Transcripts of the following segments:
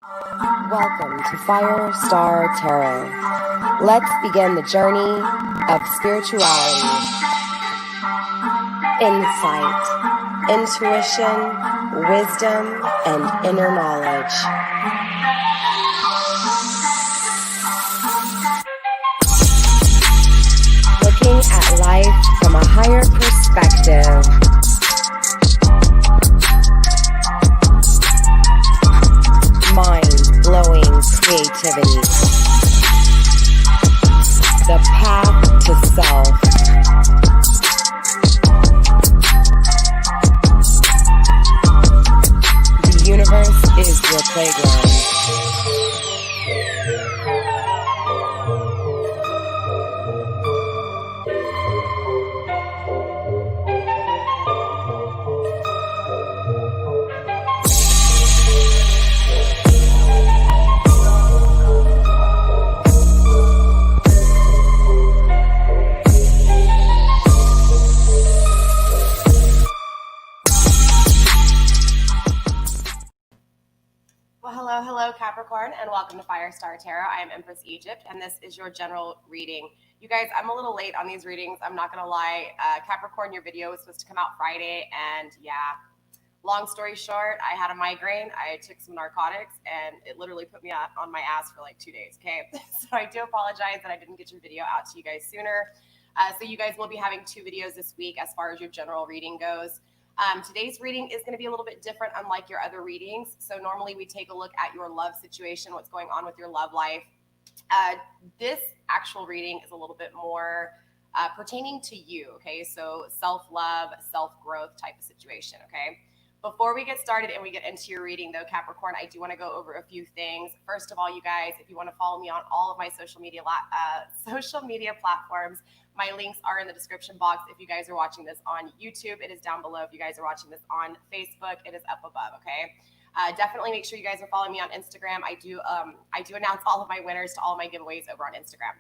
Welcome to FireStar Tarot. Let's begin the journey of spirituality, insight, intuition, wisdom, and inner knowledge. Looking at life from a higher perspective. Mind-blowing creativity. The path to self. The universe is your playground. Hello, Capricorn, and welcome to FireStar Tarot. I am Empress Egypt, and this is your general reading. You guys, I'm a little late on these readings. I'm not going to lie. Capricorn, your video was supposed to come out Friday, and yeah, long story short, I had a migraine. I took some narcotics, and it literally put me on my ass for like 2 days, okay? So I do apologize that I didn't get your video out to you guys sooner. So you guys will be having 2 videos this week as far as your general reading goes. Today's reading is going to be a little bit different, unlike your other readings. So normally we take a look at your love situation, what's going on with your love life. This actual reading is a little bit more pertaining to you, okay? So self-love, self-growth type of situation, okay? Before we get started and we get into your reading, though, Capricorn, I do want to go over a few things. First of all, you guys, if you want to follow me on all of my social media platforms, my links are in the description box. If you guys are watching this on YouTube, it is down below. If you guys are watching this on Facebook, it is up above, okay? Definitely make sure you guys are following me on Instagram. I do announce all of my winners to all of my giveaways over on Instagram.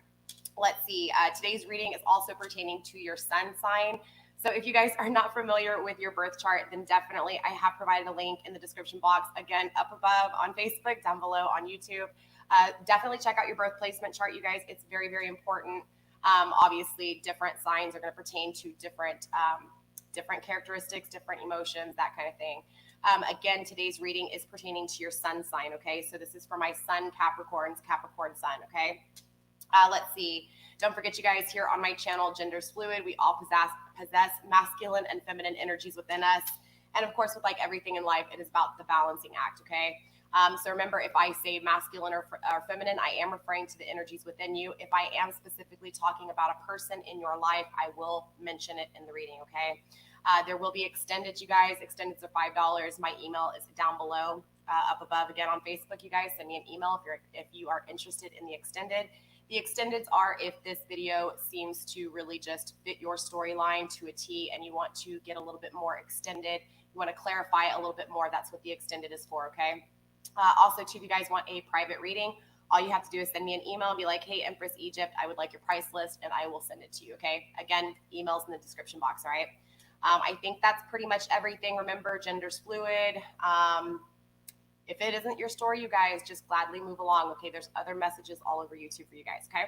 Let's see. Today's reading is also pertaining to your sun sign. So if you guys are not familiar with your birth chart, then definitely I have provided a link in the description box. Again, up above on Facebook, down below on YouTube. Definitely check out your birth placement chart, you guys. It's very, very important. Obviously, different signs are going to pertain to different characteristics, different emotions, that kind of thing. Again, today's reading is pertaining to your sun sign, okay? So this is for my sun Capricorn sun, okay? Let's see. Don't forget, you guys, here on my channel, Gender's Fluid. We all possess masculine and feminine energies within us. And of course, with like everything in life, it is about the balancing act, okay? So remember, if I say masculine or feminine, I am referring to the energies within you. If I am specifically talking about a person in your life, I will mention it in the reading, okay? There will be extended, you guys. Extendeds are $5. My email is down below, up above. Again, on Facebook, you guys, send me an email if you are interested in the extended. The extendeds are if this video seems to really just fit your storyline to a T and you want to get a little bit more extended, you want to clarify a little bit more, that's what the extended is for, okay? Also, too, if you guys want a private reading, all you have to do is send me an email and be like, hey, Empress Egypt, I would like your price list, and I will send it to you, okay? Again, email's in the description box, all right? I think that's pretty much everything. Remember, gender's fluid. If it isn't your story, you guys, just gladly move along, okay? There's other messages all over YouTube for you guys, okay?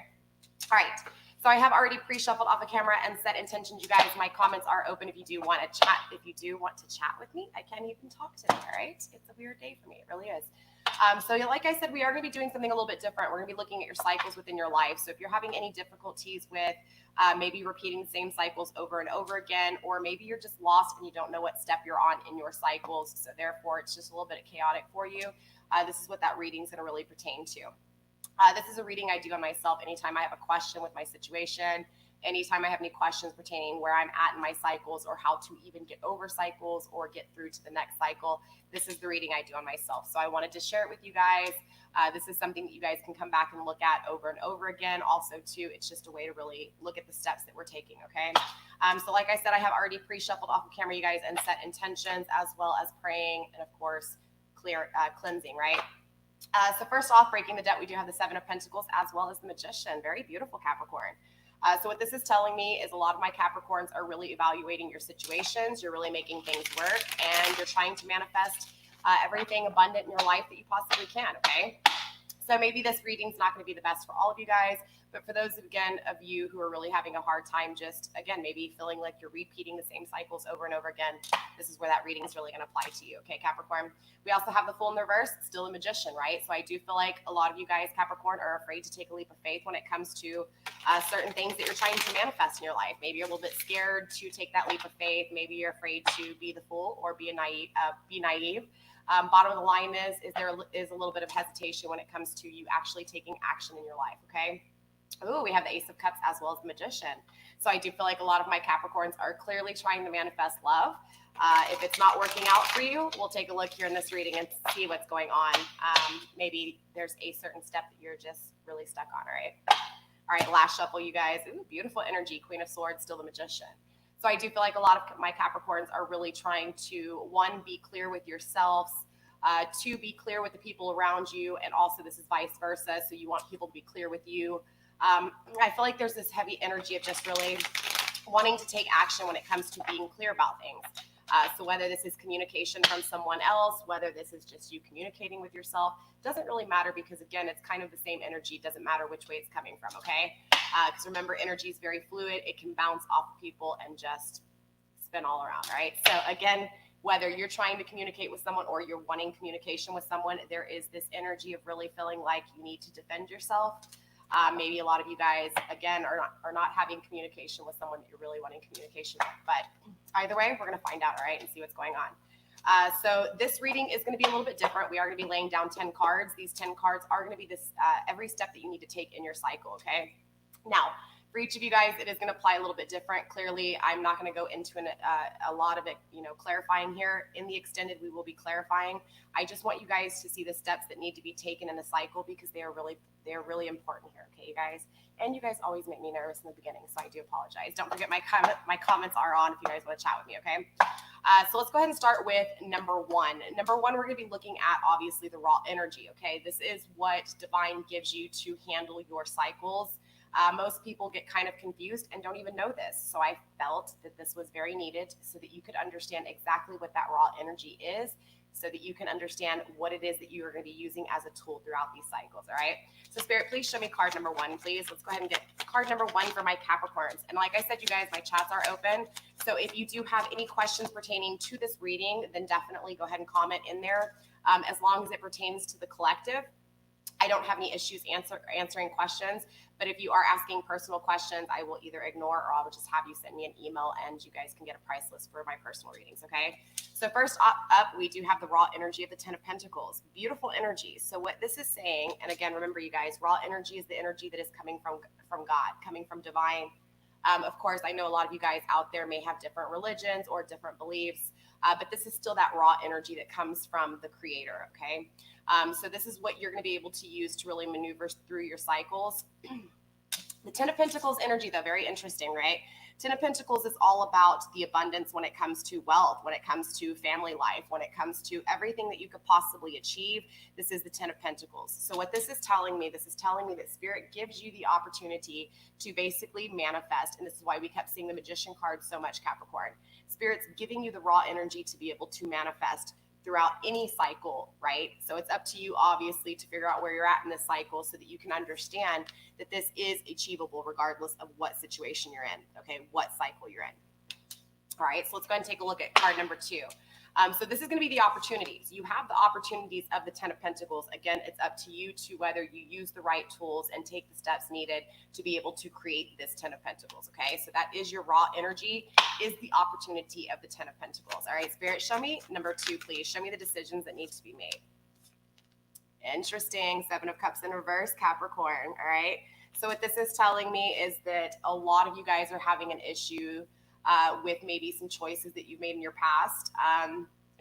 All right. So I have already pre-shuffled off the camera and set intentions, you guys. My comments are open if you do want to chat. If you do want to chat with me, I can even talk today, all right? It's a weird day for me. It really is. So like I said, we are going to be doing something a little bit different. We're going to be looking at your cycles within your life. So if you're having any difficulties with maybe repeating the same cycles over and over again, or maybe you're just lost and you don't know what step you're on in your cycles, so therefore it's just a little bit chaotic for you, this is what that reading is going to really pertain to. This is a reading I do on myself anytime I have a question with my situation, anytime I have any questions pertaining where I'm at in my cycles or how to even get over cycles or get through to the next cycle. This is the reading I do on myself. So I wanted to share it with you guys. This is something that you guys can come back and look at over and over again. Also, too, it's just a way to really look at the steps that we're taking, okay? So like I said, I have already pre-shuffled off the camera, you guys, and set intentions as well as praying and, of course, cleansing, right? So first off, breaking the debt, we do have the Seven of Pentacles as well as the Magician. Very beautiful, Capricorn. So what this is telling me is a lot of my Capricorns are really evaluating your situations. You're really making things work, and you're trying to manifest everything abundant in your life that you possibly can, okay? So maybe this reading's not going to be the best for all of you guys, but for those, again, of you who are really having a hard time just, again, maybe feeling like you're repeating the same cycles over and over again, this is where that reading is really going to apply to you, okay, Capricorn? We also have the Fool in the reverse, still a magician, right? So I do feel like a lot of you guys, Capricorn, are afraid to take a leap of faith when it comes to certain things that you're trying to manifest in your life. Maybe you're a little bit scared to take that leap of faith. Maybe you're afraid to be the fool or be naive. Bottom of the line is there is a little bit of hesitation when it comes to you actually taking action in your life, okay? Ooh, we have the Ace of Cups as well as the Magician. So I do feel like a lot of my Capricorns are clearly trying to manifest love. If it's not working out for you, we'll take a look here in this reading and see what's going on. Maybe there's a certain step that you're just really stuck on, all right? All right, last shuffle, you guys. Ooh, beautiful energy. Queen of Swords, still the Magician. So I do feel like a lot of my Capricorns are really trying to, one, be clear with yourselves, two, be clear with the people around you, and also this is vice versa, so you want people to be clear with you. I feel like there's this heavy energy of just really wanting to take action when it comes to being clear about things. So whether this is communication from someone else, whether this is just you communicating with yourself, doesn't really matter because, again, it's kind of the same energy. It doesn't matter which way it's coming from, okay? Because remember, energy is very fluid. It can bounce off of people and just spin all around, right? So again, whether you're trying to communicate with someone or you're wanting communication with someone, there is this energy of really feeling like you need to defend yourself. Maybe a lot of you guys, again, are not having communication with someone that you're really wanting communication with. But either way, we're going to find out, all right, and see what's going on. So this reading is going to be a little bit different. We are going to be laying down 10 cards. These 10 cards are going to be this every step that you need to take in your cycle, okay? Now, for each of you guys, it is going to apply a little bit different. Clearly, I'm not going to go into a lot of it, clarifying here. In the extended, we will be clarifying. I just want you guys to see the steps that need to be taken in the cycle because they're really important here, okay, you guys? And you guys always make me nervous in the beginning, so I do apologize. Don't forget my comments are on if you guys want to chat with me, okay? So let's go ahead and start with number one. Number one, we're going to be looking at, obviously, the raw energy, okay? This is what Divine gives you to handle your cycles. Most people get kind of confused and don't even know this. So I felt that this was very needed so that you could understand exactly what that raw energy is, so that you can understand what it is that you are going to be using as a tool throughout these cycles, all right? So Spirit, please show me card number one, please. Let's go ahead and get card number one for my Capricorns. And like I said, you guys, my chats are open. So if you do have any questions pertaining to this reading, then definitely go ahead and comment in there. As long as it pertains to the collective, I don't have any issues answering questions, but if you are asking personal questions, I will either ignore or I'll just have you send me an email and you guys can get a price list for my personal readings, okay? So first up, we do have the raw energy of the 10 of Pentacles. Beautiful energy. So what this is saying, and again, remember you guys, raw energy is the energy that is coming from God, coming from Divine. Of course, I know a lot of you guys out there may have different religions or different beliefs, but this is still that raw energy that comes from the Creator, okay? So this is what you're going to be able to use to really maneuver through your cycles. The 10 of Pentacles energy, though, very interesting, right? 10 of Pentacles is all about the abundance when it comes to wealth, when it comes to family life, when it comes to everything that you could possibly achieve. This is the 10 of Pentacles. So what this is telling me that Spirit gives you the opportunity to basically manifest. And this is why we kept seeing the Magician card so much, Capricorn. Spirit's giving you the raw energy to be able to manifest throughout any cycle, right? So it's up to you, obviously, to figure out where you're at in this cycle so that you can understand that this is achievable regardless of what situation you're in, okay? What cycle you're in. All right, so let's go ahead and take a look at card number two. So this is going to be the opportunities. You have the opportunities of the 10 of Pentacles. Again, it's up to you to whether you use the right tools and take the steps needed to be able to create this 10 of Pentacles, okay? So that is your raw energy, is the opportunity of the 10 of Pentacles. All right, Spirit, show me number two, please. Show me the decisions that need to be made. Interesting. 7 of Cups in reverse, Capricorn, all right? So what this is telling me is that a lot of you guys are having an issue with maybe some choices that you've made in your past.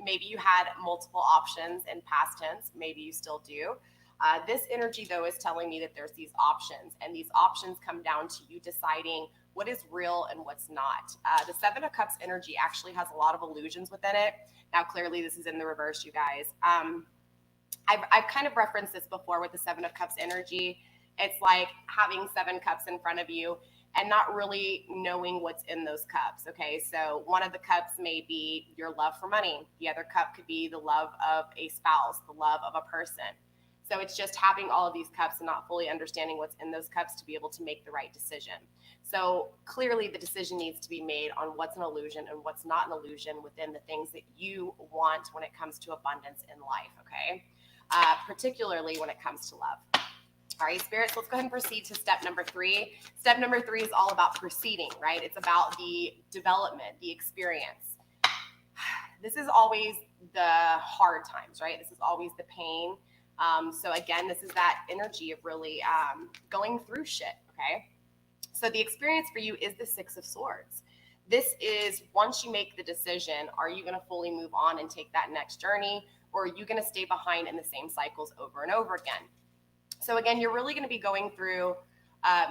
Maybe you had multiple options in past tense. Maybe you still do. This energy, though, is telling me that there's these options, and these options come down to you deciding what is real and what's not. The 7 of Cups energy actually has a lot of illusions within it. Now, clearly, this is in the reverse, you guys. I've kind of referenced this before with the 7 of Cups energy. It's like having 7 cups in front of you, and not really knowing what's in those cups. Okay, so one of the cups may be your love for money. The other cup could be the love of a spouse, the love of a person. So it's just having all of these cups and not fully understanding what's in those cups to be able to make the right decision. So clearly the decision needs to be made on what's an illusion and what's not an illusion within the things that you want when it comes to abundance in life, okay? Particularly when it comes to love. All right, spirits, let's go ahead and proceed to step number 3. Step number 3 is all about proceeding, right? It's about the development, the experience. This is always the hard times, right? This is always the pain. So again, this is that energy of really going through shit, okay? So the experience for you is the 6 of Swords. This is once you make the decision, are you going to fully move on and take that next journey, or are you going to stay behind in the same cycles over and over again? So again, you're really going to be going through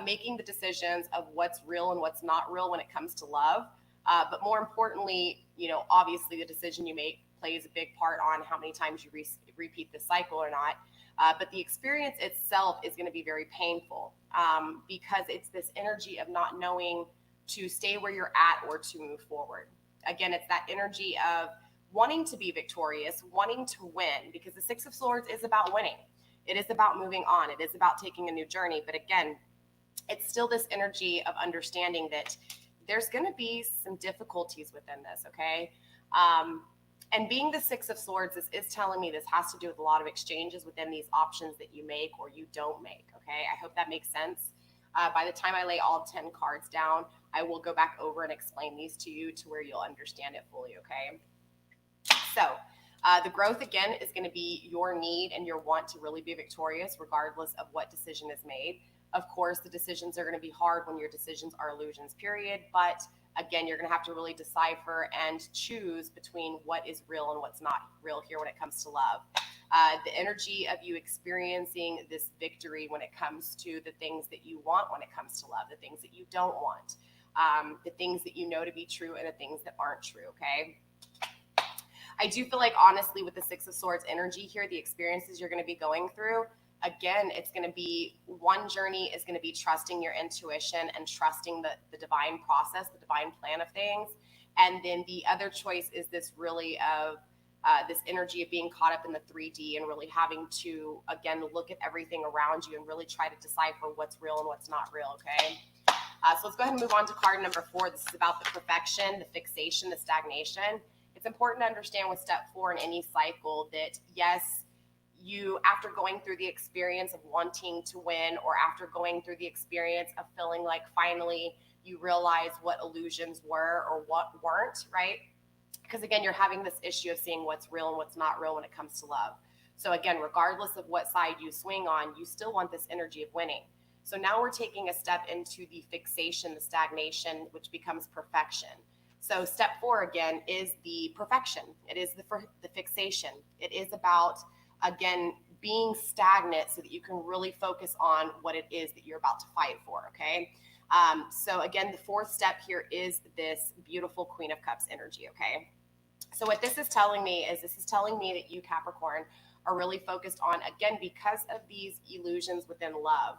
making the decisions of what's real and what's not real when it comes to love. But more importantly, you know, obviously the decision you make plays a big part on how many times you repeat the cycle or not. But the experience itself is going to be very painful because it's this energy of not knowing to stay where you're at or to move forward. Again, it's that energy of wanting to be victorious, wanting to win, because the 6 of Swords is about winning. It is about moving on. It is about taking a new journey. But again, it's still this energy of understanding that there's going to be some difficulties within this, okay? And being the 6 of Swords is telling me this has to do with a lot of exchanges within these options that you make or you don't make, okay? I hope that makes sense. By the time I lay all 10 cards down, I will go back over and explain these to you to where you'll understand it fully, okay? So the growth, again, is going to be your need and your want to really be victorious regardless of what decision is made. Of course, the decisions are going to be hard when your decisions are illusions, period. But again, you're going to have to really decipher and choose between what is real and what's not real here when it comes to love. The energy of you experiencing this victory when it comes to the things that you want when it comes to love, the things that you don't want, the things that you know to be true and the things that aren't true, okay? I do feel like, honestly, with the 6 of Swords energy here, the experiences you're going to be going through, again, it's going to be one journey is going to be trusting your intuition and trusting the divine process, the divine plan of things. And then the other choice is this really of this energy of being caught up in the 3D and really having to, again, look at everything around you and really try to decipher what's real and what's not real, okay? So let's go ahead and move on to card number 4. This is about the perfection, the fixation, the stagnation. It's important to understand with step 4 in any cycle that, yes, you, after going through the experience of wanting to win, or after going through the experience of feeling like finally you realize what illusions were or what weren't, right? Because again, you're having this issue of seeing what's real and what's not real when it comes to love. So again, regardless of what side you swing on, you still want this energy of winning. So now we're taking a step into the fixation, the stagnation, which becomes perfection. So step 4, again, is the perfection. It is the fixation. It is about, again, being stagnant so that you can really focus on what it is that you're about to fight for, okay? So again, the 4th step here is this beautiful Queen of Cups energy, okay? So what this is telling me is that you, Capricorn, are really focused on, again, because of these illusions within love,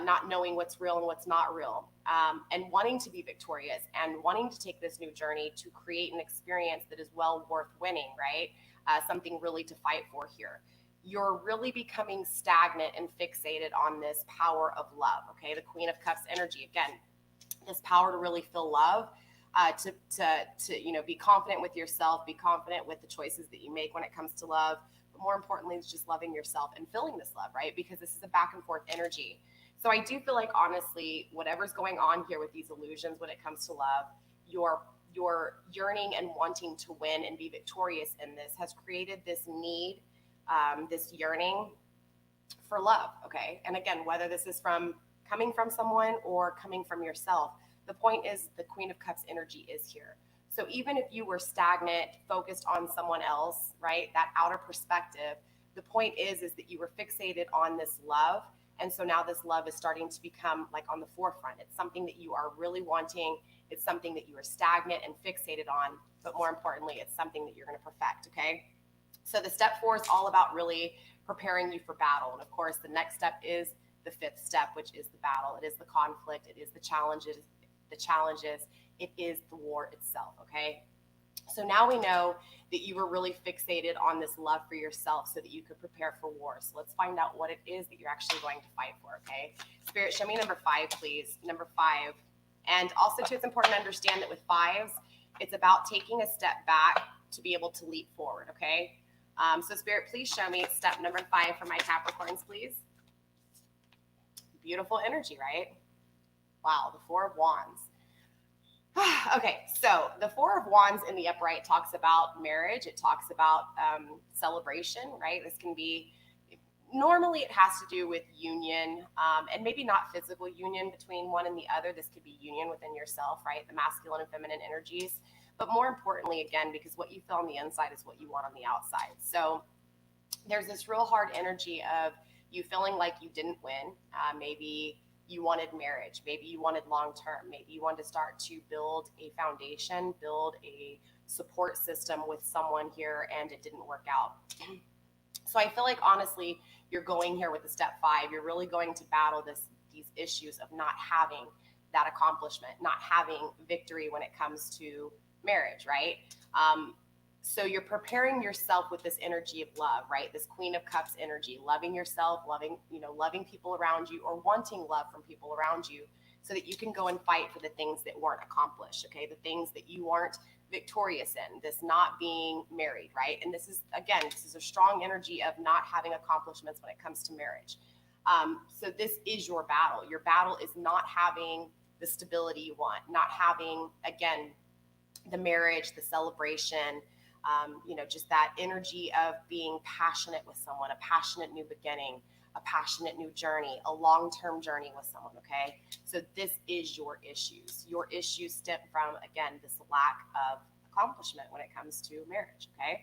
not knowing what's real and what's not real, and wanting to be victorious and wanting to take this new journey to create an experience that is well worth winning, right? Something really to fight for here. You're really becoming stagnant and fixated on this power of love, okay? The Queen of Cups energy, again, this power to really feel love, to you know, be confident with yourself, be confident with the choices that you make when it comes to love, but more importantly, it's just loving yourself and feeling this love, right? Because this is a back and forth energy. So I do feel like, honestly, whatever's going on here with these illusions when it comes to love, your yearning and wanting to win and be victorious in this has created this need, this yearning for love, okay? And again, whether this is coming from someone or coming from yourself, the point is the Queen of Cups energy is here. So even if you were stagnant, focused on someone else, right, that outer perspective, the point is that you were fixated on this love. And so now this love is starting to become like on the forefront. It's something that you are really wanting. It's something that you are stagnant and fixated on. But more importantly, it's something that you're going to perfect, okay? So the step 4 is all about really preparing you for battle. And of course, the next step is the fifth step, which is the battle. It is the conflict. It is the challenges. It is the war itself. Okay. So now we know that you were really fixated on this love for yourself so that you could prepare for war. So let's find out what it is that you're actually going to fight for, okay? Spirit, show me number 5, please. Number 5. And also, too, it's important to understand that with 5s, it's about taking a step back to be able to leap forward, okay? So Spirit, please show me step number 5 for my Capricorns, please. Beautiful energy, right? Wow, the 4 of Wands. Okay, so the 4 of Wands in the upright talks about marriage. It talks about celebration, right? This can be, normally it has to do with union, and maybe not physical union between one and the other. This could be union within yourself, right? The masculine and feminine energies. But more importantly, again, because what you feel on the inside is what you want on the outside. So there's this real hard energy of you feeling like you didn't win. Maybe you wanted marriage, maybe you wanted long-term, maybe you wanted to start to build a foundation, build a support system with someone here, and it didn't work out. So I feel like, honestly, you're going here with the step 5. You're really going to battle these issues of not having that accomplishment, not having victory when it comes to marriage, right? So you're preparing yourself with this energy of love, right? This Queen of Cups energy, loving yourself, loving people around you, or wanting love from people around you, so that you can go and fight for the things that weren't accomplished, okay? The things that you aren't victorious in, this not being married, right? And this is a strong energy of not having accomplishments when it comes to marriage. So this is your battle. Your battle is not having the stability you want, not having, again, the marriage, the celebration, just that energy of being passionate with someone, a passionate new beginning, a passionate new journey, a long-term journey with someone, okay? So this is your issues. Your issues stem from, again, this lack of accomplishment when it comes to marriage, okay?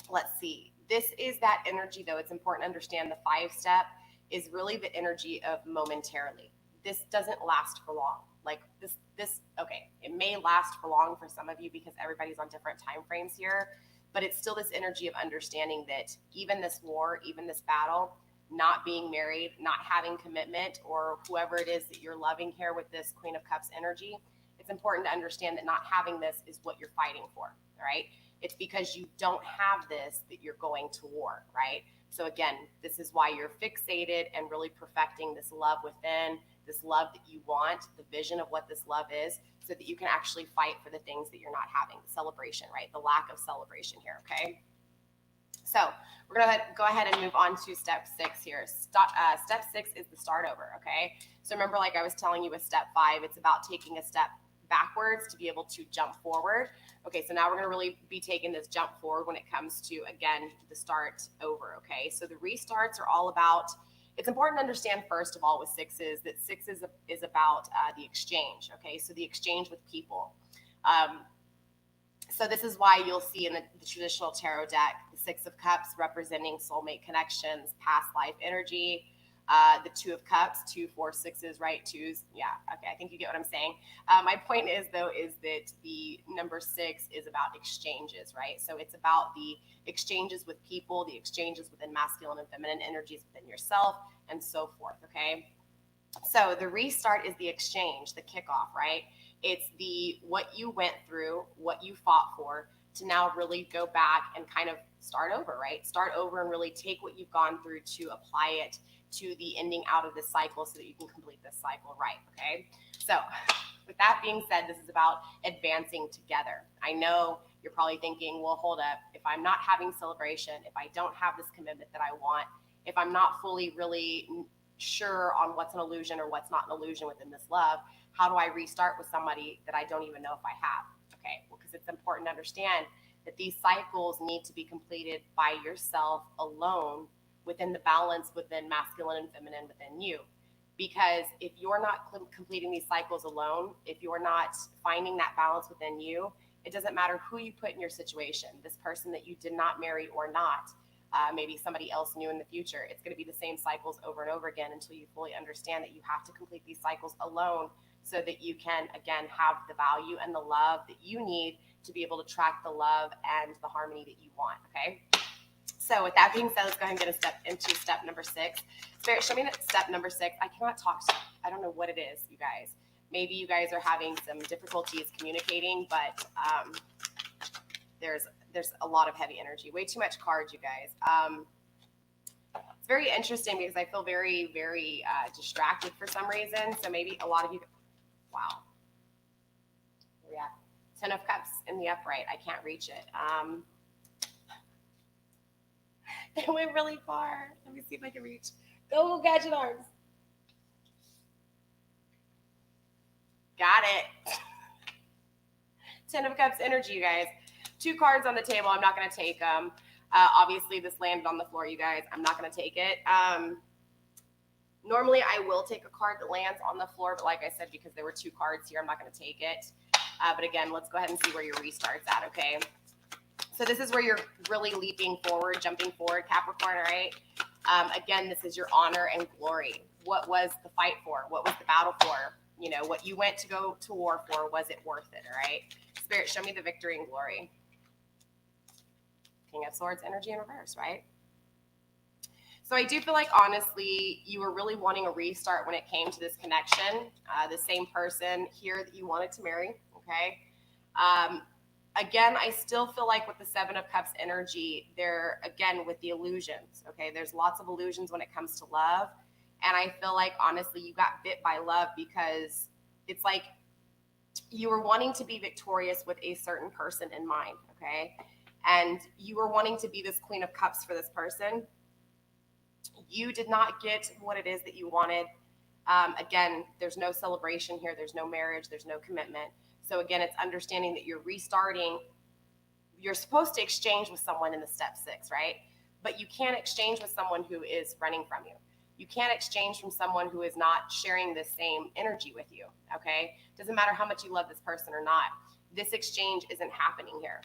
Let's see. This is that energy, though. It's important to understand the 5 step is really the energy of momentarily. This doesn't last for long. Like this, okay, it may last for long for some of you because everybody's on different time frames here, but it's still this energy of understanding that even this war, even this battle, not being married, not having commitment, or whoever it is that you're loving here with this Queen of Cups energy, it's important to understand that not having this is what you're fighting for, all right? It's because you don't have this that you're going to war, right? So again, this is why you're fixated and really perfecting this love within, this love that you want, the vision of what this love is, so that you can actually fight for the things that you're not having, the celebration, right? The lack of celebration here, okay? So we're going to go ahead and move on to step 6 here. Step 6 is the start over, okay? So remember, like I was telling you with step 5, it's about taking a step backwards to be able to jump forward. Okay, so now we're going to really be taking this jump forward when it comes to, again, the start over, okay? So the restarts are all about, it's important to understand, first of all, with 6s, that 6 is about the exchange, okay? So the exchange with people. So this is why you'll see in the traditional tarot deck, the 6 of Cups representing soulmate connections, past life energy, the 2 of Cups, 2, 4, 6s, right? 2s. Yeah. Okay. I think you get what I'm saying. My point is, though, is that the number 6 is about exchanges, right? So it's about the exchanges with people, the exchanges within masculine and feminine energies within yourself, and so forth. Okay. So the restart is the exchange, the kickoff, right? It's the what you went through, what you fought for, to now really go back and kind of start over, right? Start over and really take what you've gone through to apply it to the ending out of this cycle so that you can complete this cycle right, okay? So with that being said, this is about advancing together. I know you're probably thinking, well, hold up. If I'm not having celebration, if I don't have this commitment that I want, if I'm not fully really sure on what's an illusion or what's not an illusion within this love, how do I restart with somebody that I don't even know if I have? Okay, well, because it's important to understand that these cycles need to be completed by yourself alone within the balance within masculine and feminine within you. Because if you're not completing these cycles alone, if you're not finding that balance within you, it doesn't matter who you put in your situation, this person that you did not marry or not, maybe somebody else new in the future, it's going to be the same cycles over and over again until you fully understand that you have to complete these cycles alone so that you can, again, have the value and the love that you need to be able to track the love and the harmony that you want, okay? So So with that being said, let's go ahead and get into step number 6. Spirit, show me that step number 6. I cannot talk to you. I don't know what it is, you guys. Maybe you guys are having some difficulties communicating, but there's a lot of heavy energy. Way too much cards, you guys. It's very interesting because I feel very, very distracted for some reason. So maybe a lot of you, wow. Yeah, 10 of Cups in the upright. I can't reach it. It went really far. Let me see if I can reach. Go, Gadget Arms. Got it. 10 of Cups energy, you guys. 2 cards on the table. I'm not going to take them. Obviously, this landed on the floor, you guys. I'm not going to take it. Normally, I will take a card that lands on the floor, but like I said, because there were 2 cards here, I'm not going to take it. But again, let's go ahead and see where your restart's at, okay? So this is where you're really leaping forward, jumping forward, Capricorn, all right? Again, this is your honor and glory. What was the fight for? What was the battle for? You know, what you went to go to war for, was it worth it, all right? Spirit, show me the victory and glory. King of Swords, energy in reverse, right? So I do feel like, honestly, you were really wanting a restart when it came to this connection. The same person here that you wanted to marry, okay? Again, I still feel like with the 7 of Cups energy, they're, again, with the illusions, okay? There's lots of illusions when it comes to love. And I feel like, honestly, you got bit by love because it's like you were wanting to be victorious with a certain person in mind, okay? And you were wanting to be this Queen of Cups for this person. You did not get what it is that you wanted. Again, there's no celebration here. There's no marriage. There's no commitment. So again, it's understanding that you're restarting. You're supposed to exchange with someone in the step 6, right? But you can't exchange with someone who is running from you. You can't exchange from someone who is not sharing the same energy with you, okay? Doesn't matter how much you love this person or not. This exchange isn't happening here.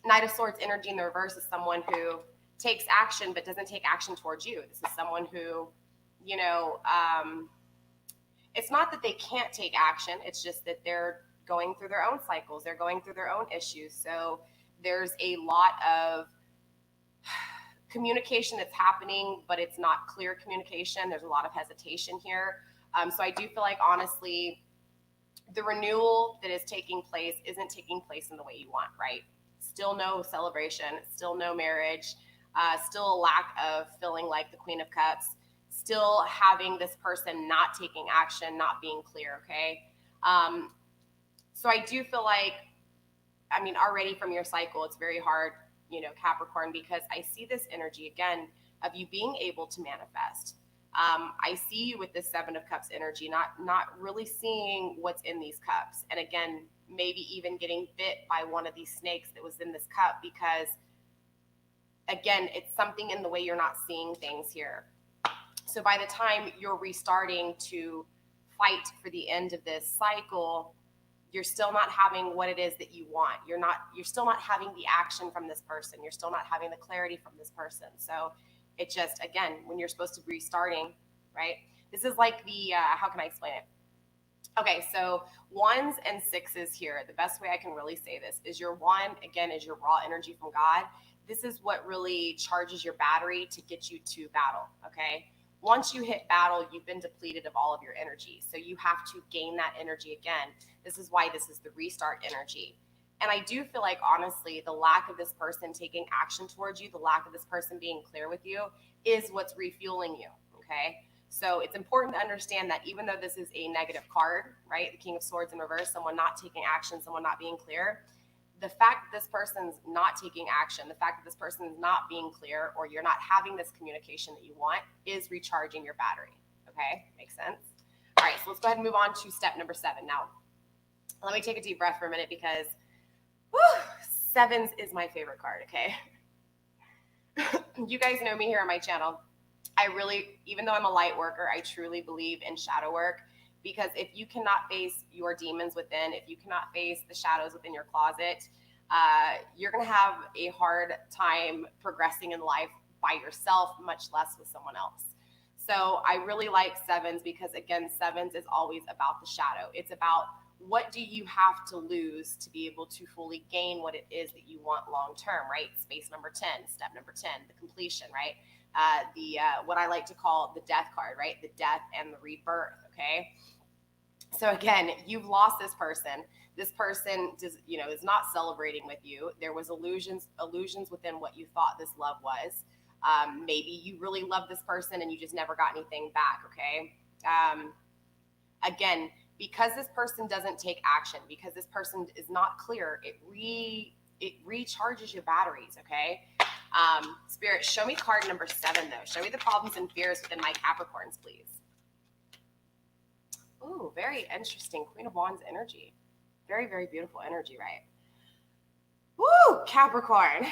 Knight of Swords energy in the reverse is someone who takes action but doesn't take action towards you. This is someone who, you know, it's not that they can't take action. It's just that they're going through their own cycles. They're going through their own issues. So there's a lot of communication that's happening, but it's not clear communication. There's a lot of hesitation here. So I do feel like, honestly, the renewal that is taking place isn't taking place in the way you want, right? Still no celebration, still no marriage, still a lack of feeling like the Queen of Cups, still having this person not taking action, not being clear, okay? So I do feel like, I mean, already from your cycle, it's very hard, you know, Capricorn, because I see this energy, again, of you being able to manifest. I see you with this 7 of Cups energy, not really seeing what's in these cups. And again, maybe even getting bit by one of these snakes that was in this cup, because again, it's something in the way you're not seeing things here. So by the time you're restarting to fight for the end of this cycle, you're still not having what it is that you want. You're still not having the action from this person. You're still not having the clarity from this person. So it just, again, when you're supposed to be restarting, right? This is like the, how can I explain it? Okay, so 1s and 6s here. The best way I can really say this is your 1, again, is your raw energy from God. This is what really charges your battery to get you to battle, okay? Once you hit battle, you've been depleted of all of your energy. So you have to gain that energy again. This is why this is the restart energy. And I do feel like, honestly, the lack of this person taking action towards you, the lack of this person being clear with you is what's refueling you, okay? So it's important to understand that even though this is a negative card, right? The King of Swords in reverse, someone not taking action, someone not being clear, the fact that this person's not taking action, the fact that this person is not being clear, or you're not having this communication that you want, is recharging your battery, okay? Makes sense? All right, so let's go ahead and move on to step number 7. Now, let me take a deep breath for a minute, because 7s is my favorite card, okay? You guys know me here on my channel. I really, even though I'm a light worker, I truly believe in shadow work, because if you cannot face your demons within, if you cannot face the shadows within your closet, you're going to have a hard time progressing in life by yourself, much less with someone else. So I really like 7s because, again, 7s is always about the shadow. It's about what do you have to lose to be able to fully gain what it is that you want long term, right? Space number 10, step number 10, the completion, right? What I like to call the death card, right? The death and the rebirth, okay? So again, you've lost this person. This person does, is not celebrating with you. There was illusions within what you thought this love was. Maybe you really love this person and you just never got anything back, okay? Again, because this person doesn't take action, because this person is not clear, it recharges your batteries, okay? Spirit, show me card number 7, though. Show me the problems and fears within my Capricorns, please. Ooh, very interesting. Queen of Wands energy. Very, very beautiful energy, right? Woo, Capricorn.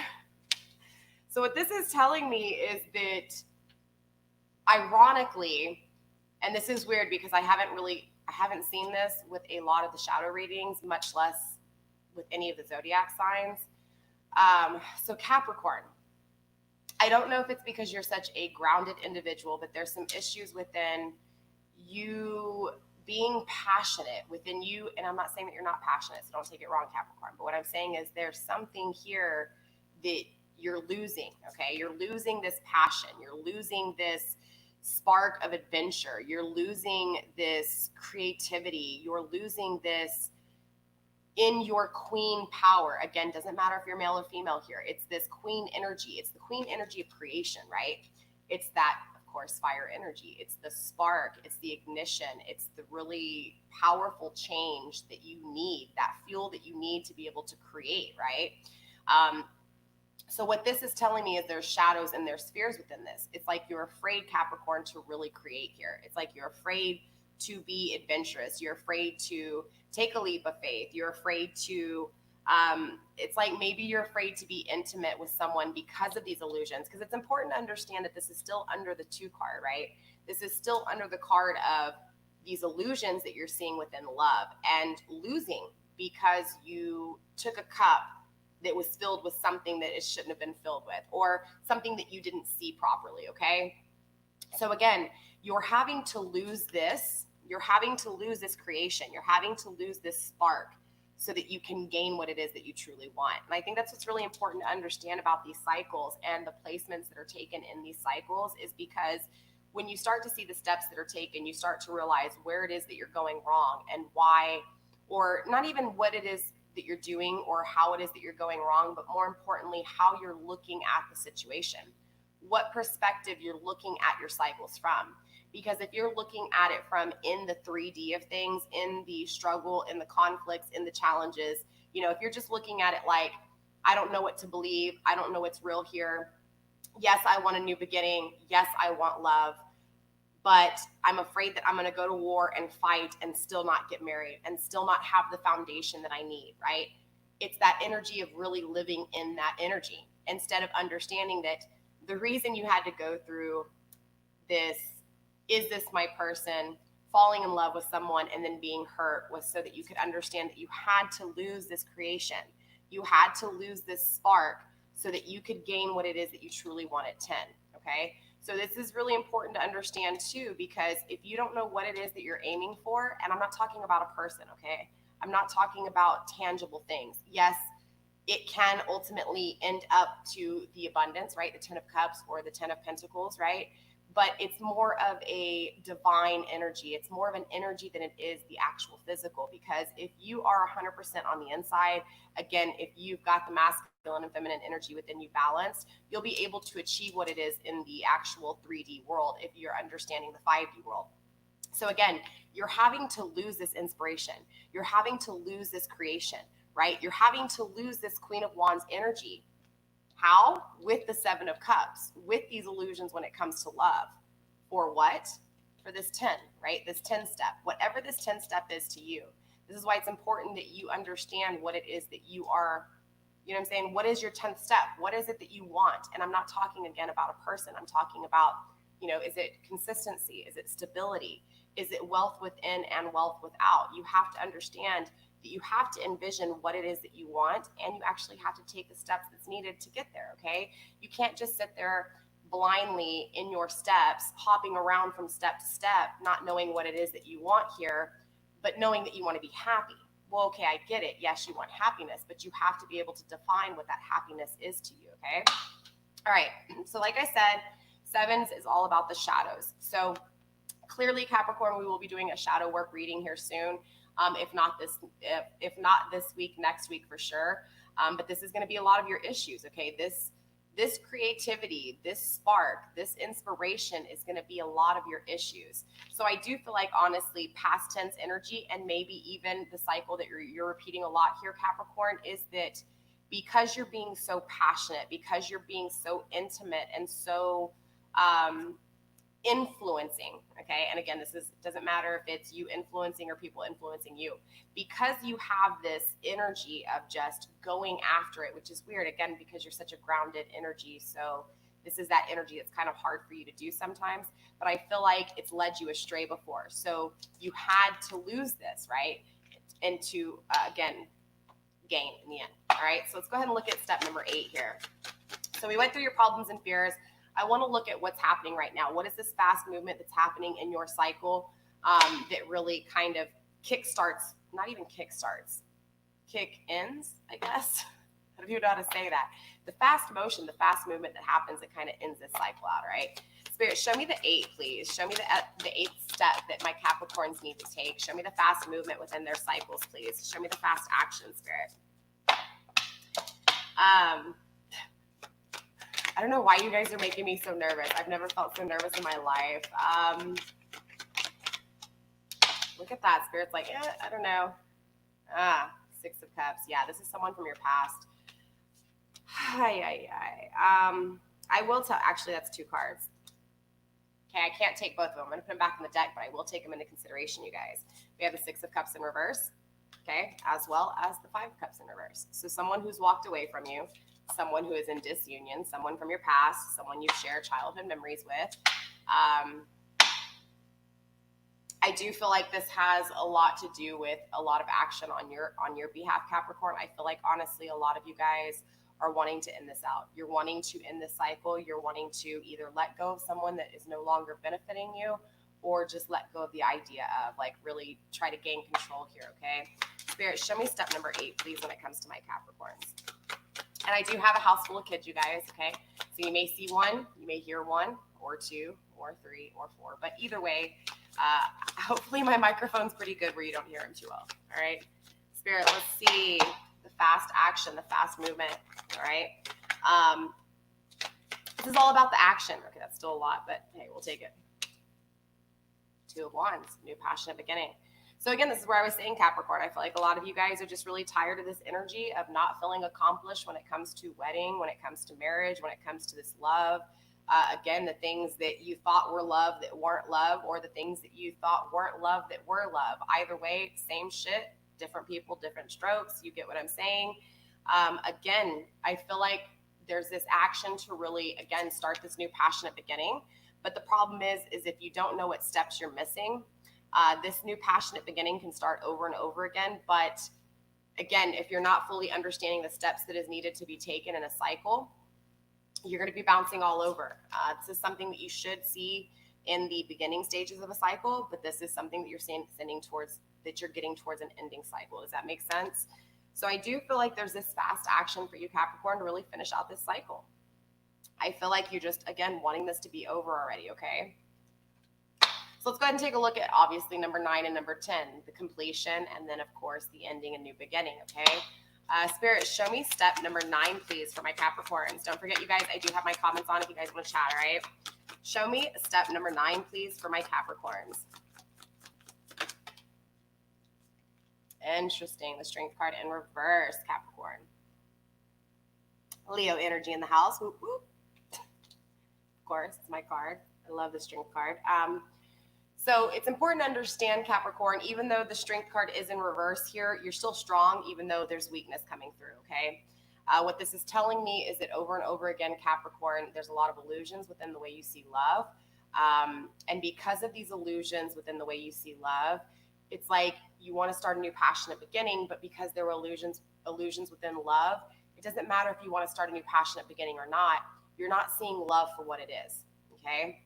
So what this is telling me is that, ironically, and this is weird because I haven't seen this with a lot of the shadow readings, much less with any of the zodiac signs. So Capricorn, I don't know if it's because you're such a grounded individual, but there's some issues within you being passionate within you. And I'm not saying that you're not passionate, so don't take it wrong, Capricorn. But what I'm saying is there's something here that you're losing, okay? You're losing this passion. You're losing this spark of adventure. You're losing this creativity. You're losing this in your queen power. Again, doesn't matter if you're male or female here. It's this queen energy. It's the queen energy of creation, right? It's that, of course, fire energy. It's the spark. It's the ignition. It's the really powerful change that you need, that fuel that you need to be able to create, right? So what this is telling me is there's shadows and there's fears within this. It's like you're afraid, Capricorn, to really create here. It's like you're afraid to be adventurous. You're afraid to take a leap of faith. You're afraid to, it's like maybe you're afraid to be intimate with someone because of these illusions. Because it's important to understand that this is still under the 2 card, right? This is still under the card of these illusions that you're seeing within love and losing because you took a cup that was filled with something that it shouldn't have been filled with, or something that you didn't see properly, okay? So again, you're having to lose this. You're having to lose this creation. You're having to lose this spark so that you can gain what it is that you truly want. And I think that's what's really important to understand about these cycles and the placements that are taken in these cycles, is because when you start to see the steps that are taken, you start to realize where it is that you're going wrong and why, or not even what it is that you're doing or how it is that you're going wrong, but more importantly, how you're looking at the situation, what perspective you're looking at your cycles from. Because if you're looking at it from in the 3D of things, in the struggle, in the conflicts, in the challenges, if you're just looking at it like, I don't know what to believe, I don't know what's real here. Yes, I want a new beginning. Yes, I want love. But I'm afraid that I'm going to go to war and fight and still not get married and still not have the foundation that I need, right? It's that energy of really living in that energy instead of understanding that the reason you had to go through this, is this my person, falling in love with someone and then being hurt, was so that you could understand that you had to lose this creation. You had to lose this spark so that you could gain what it is that you truly want at 10, okay? So this is really important to understand too, because if you don't know what it is that you're aiming for, and I'm not talking about a person, okay? I'm not talking about tangible things. Yes, it can ultimately end up to the abundance, right? The 10 of Cups or the 10 of Pentacles, right? But it's more of a divine energy. It's more of an energy than it is the actual physical, because if you are 100% on the inside, again, if you've got the masculine and feminine energy within you balanced, you'll be able to achieve what it is in the actual 3D world if you're understanding the 5D world. So again, you're having to lose this inspiration. You're having to lose this creation, right? You're having to lose this Queen of Wands energy. How? With the 7 of Cups, with these illusions when it comes to love. For what? For this 10, right? This 10 step, whatever this 10 step is to you. This is why it's important that you understand what it is that you are, you know what I'm saying? What is your 10th step? What is it that you want? And I'm not talking again about a person. I'm talking about, is it consistency? Is it stability? Is it wealth within and wealth without? You have to understand that you have to envision what it is that you want, and you actually have to take the steps that's needed to get there, okay? You can't just sit there blindly in your steps, hopping around from step to step, not knowing what it is that you want here, but knowing that you want to be happy. Well, okay, I get it. Yes, you want happiness, but you have to be able to define what that happiness is to you, okay? All right, so like I said, sevens is all about the shadows. So clearly, Capricorn, we will be doing a shadow work reading here soon. If not this week, next week for sure. But this is going to be a lot of your issues, okay? This creativity, this spark, this inspiration is going to be a lot of your issues. So I do feel like, honestly, past tense energy, and maybe even the cycle that you're repeating a lot here, Capricorn, is that because you're being so passionate, because you're being so intimate and so influencing, okay? And again, doesn't matter if it's you influencing or people influencing you, because you have this energy of just going after it, which is weird, again, because you're such a grounded energy. So this is that energy that's kind of hard for you to do sometimes, but I feel like it's led you astray before. So you had to lose this, right? And to, again, gain in the end. All right, so let's go ahead and look at step number 8 here. So we went through your problems and fears. I want to look at what's happening right now. What is this fast movement that's happening in your cycle that really kind of kickstarts, not even kickstarts, kick-ins, I guess. I don't even know how to say that. The fast motion, the fast movement that happens that kind of ends this cycle out, right? Spirit, show me the 8, please. Show me the 8th step that my Capricorns need to take. Show me the fast movement within their cycles, please. Show me the fast action, Spirit. I don't know why you guys are making me so nervous. I've never felt so nervous in my life. Look at that. Spirit's like, I don't know. 6 of Cups. Yeah, this is someone from your past. I will tell, actually, that's 2 cards. Okay, I can't take both of them. I'm going to put them back in the deck, but I will take them into consideration, you guys. We have the 6 of Cups in reverse, okay, as well as the 5 of Cups in reverse. So someone who's walked away from you, someone who is in disunion, someone from your past, someone you share childhood memories with. I do feel like this has a lot to do with a lot of action on your behalf, Capricorn. I feel like, honestly, a lot of you guys are wanting to end this out. You're wanting to end this cycle. You're wanting to either let go of someone that is no longer benefiting you, or just let go of the idea of, like, really try to gain control here, okay? Spirit, show me step number 8, please, when it comes to my Capricorns. And I do have a house full of kids, you guys, okay? So you may see 1, you may hear 1, or 2, or 3, or 4. But either way, hopefully my microphone's pretty good where you don't hear them too well, all right? Spirit, let's see the fast action, the fast movement, all right? This is all about the action. Okay, that's still a lot, but hey, we'll take it. 2 of Wands, new passionate beginning. So again, this is where I was saying, Capricorn, I feel like a lot of you guys are just really tired of this energy of not feeling accomplished when it comes to wedding, when it comes to marriage, when it comes to this love. Again, the things that you thought were love that weren't love, or the things that you thought weren't love that were love. Either way, same shit, different people, different strokes. You get what I'm saying? Again, I feel like there's this action to really, again, start this new passionate beginning. But the problem is if you don't know what steps you're missing, this new passionate beginning can start over and over again. But again, if you're not fully understanding the steps that is needed to be taken in a cycle, you're going to be bouncing all over. This is something that you should see in the beginning stages of a cycle, but this is something that you're getting towards an ending cycle. Does that make sense? So I do feel like there's this fast action for you, Capricorn, to really finish out this cycle. I feel like you're just, again, wanting this to be over already, okay? So let's go ahead and take a look at, obviously, number 9 and number 10, the completion, and then, of course, the ending and new beginning, okay? Spirit, show me step number 9, please, for my Capricorns. Don't forget, you guys, I do have my comments on if you guys want to chat, all right? Show me step number 9, please, for my Capricorns. Interesting. The Strength card in reverse, Capricorn. Leo energy in the house. Whoop, whoop. Of course, it's my card. I love the Strength card. So it's important to understand, Capricorn, even though the Strength card is in reverse here, you're still strong, even though there's weakness coming through, okay? What this is telling me is that over and over again, Capricorn, there's a lot of illusions within the way you see love. And because of these illusions within the way you see love, it's like you want to start a new passionate beginning, but because there were illusions within love, it doesn't matter if you want to start a new passionate beginning or not. You're not seeing love for what it is, okay?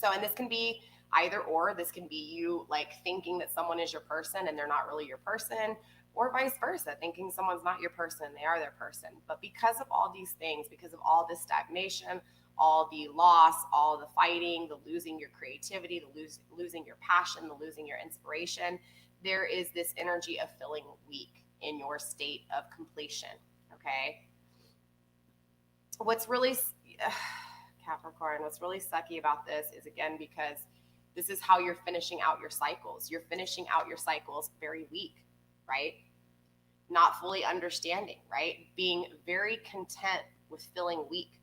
So, and this can be Either or, this can be you like thinking that someone is your person and they're not really your person, or vice versa, thinking someone's not your person, they are their person. But because of all these things, because of all this stagnation, all the loss, all the fighting, the losing your creativity, the losing your passion, the losing your inspiration, there is this energy of feeling weak in your state of completion, okay? What's really, Capricorn, what's really sucky about this is, again, because this is how you're finishing out your cycles. You're finishing out your cycles very weak, right? Not fully understanding, right? Being very content with feeling weak.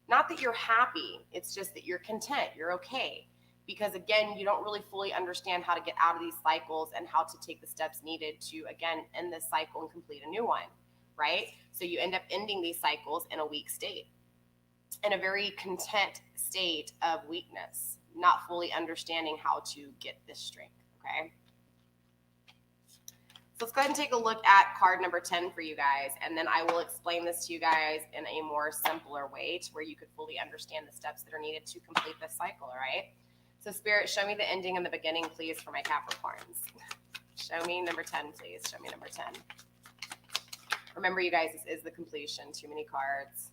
Not that you're happy, it's just that you're content, you're okay. Because again, you don't really fully understand how to get out of these cycles and how to take the steps needed to, again, end this cycle and complete a new one, right? So you end up ending these cycles in a weak state, in a very content state of weakness, not fully understanding how to get this strength, okay? So let's go ahead and take a look at card number 10 for you guys, and then I will explain this to you guys in a more simpler way to where you could fully understand the steps that are needed to complete this cycle, all right? So Spirit, show me the ending and the beginning, please, for my Capricorns. Show me number 10, please. Show me number 10. Remember, you guys, this is the completion. Too many cards.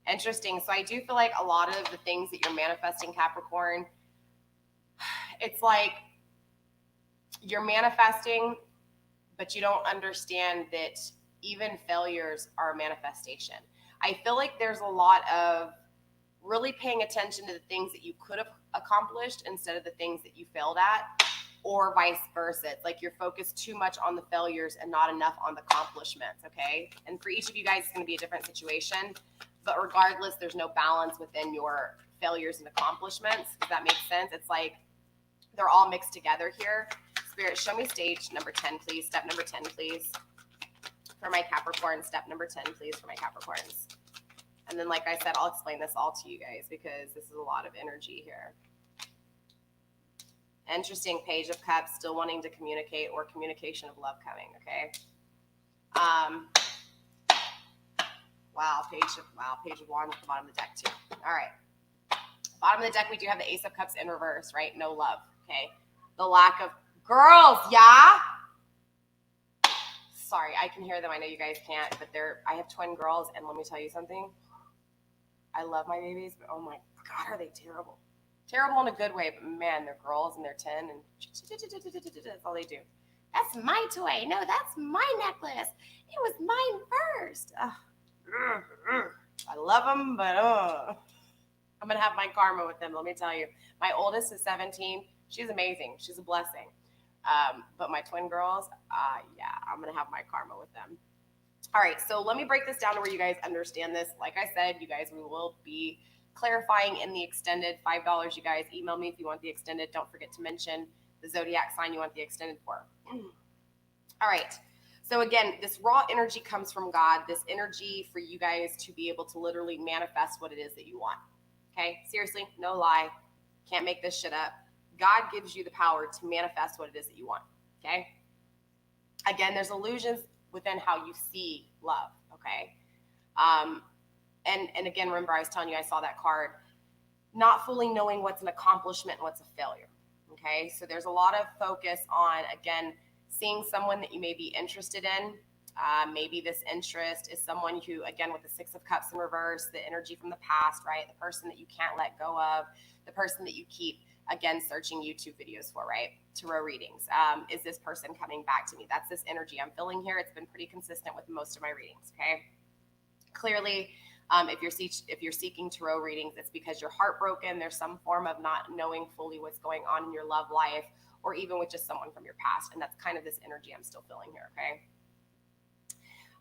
Interesting. So I do feel like a lot of the things that you're manifesting, Capricorn, it's like you're manifesting, but you don't understand that even failures are a manifestation. I feel like there's a lot of really paying attention to the things that you could have accomplished instead of the things that you failed at, or vice versa. It's like you're focused too much on the failures and not enough on the accomplishments, okay? And for each of you guys, it's going to be a different situation, but regardless, there's no balance within your failures and accomplishments. Does that make sense? It's like they're all mixed together here. Spirit, show me stage number 10, please. Step number 10, please. For my Capricorn, step number 10, please, for my Capricorns. And then, like I said, I'll explain this all to you guys because this is a lot of energy here. Interesting. Page of Cups, still wanting to communicate, or communication of love coming, okay? Wow, Page of Wands at the bottom of the deck too. All right. Bottom of the deck, we do have the Ace of Cups in reverse, right? No love, okay? The lack of girls, yeah? Sorry, I can hear them. I know you guys can't, but I have twin girls, and let me tell you something. I love my babies, but oh my God, are they terrible. Terrible in a good way, but man, they're girls and they're 10, and that's all they do. That's my toy. No, that's my necklace. It was mine first. I love them, but I'm going to have my karma with them, let me tell you. My oldest is 17. She's amazing. She's a blessing. But my twin girls, yeah, I'm going to have my karma with them. All right, so let me break this down to where you guys understand this. Like I said, you guys, we will be clarifying in the extended. $5, you guys. Email me if you want the extended. Don't forget to mention the zodiac sign you want the extended for. All right, so again, this raw energy comes from God, this energy for you guys to be able to literally manifest what it is that you want. Okay, seriously, no lie. Can't make this shit up. God gives you the power to manifest what it is that you want, okay? Again, there's illusions within how you see love, okay? And again, remember I was telling you I saw that card, not fully knowing what's an accomplishment and what's a failure, okay? So there's a lot of focus on, again, seeing someone that you may be interested in. Maybe this interest is someone who, again, with the Six of Cups in reverse, the energy from the past, right? The person that you can't let go of, the person that you keep, again, searching YouTube videos for, right? Tarot readings. Is this person coming back to me? That's this energy I'm feeling here. It's been pretty consistent with most of my readings, okay? Clearly, if you're seeking tarot readings, it's because you're heartbroken. There's some form of not knowing fully what's going on in your love life, or even with just someone from your past. And that's kind of this energy I'm still feeling here, okay?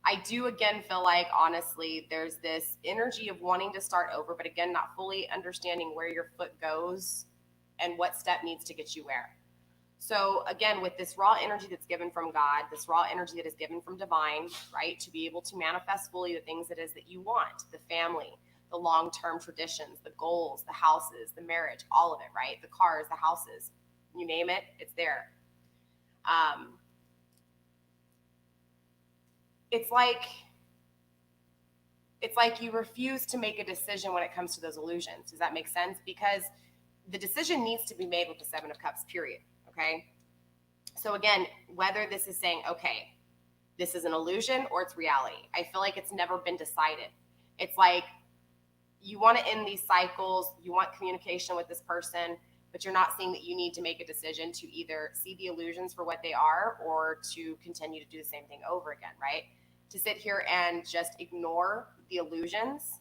I do, again, feel like, honestly, there's this energy of wanting to start over, but again, not fully understanding where your foot goes and what step needs to get you where. So again, with this raw energy that's given from God, this raw energy that is given from divine, right, to be able to manifest fully the things it is that you want, the family, the long-term traditions, the goals, the houses, the marriage, all of it, right? The cars, the houses, you name it, it's there. It's like you refuse to make a decision when it comes to those illusions. Does that make sense? Because the decision needs to be made with the Seven of Cups, period. Okay. So again, whether this is saying, okay, this is an illusion or it's reality, I feel like it's never been decided. It's like you want to end these cycles, you want communication with this person, but you're not seeing that you need to make a decision to either see the illusions for what they are or to continue to do the same thing over again, right? To sit here and just ignore the illusions,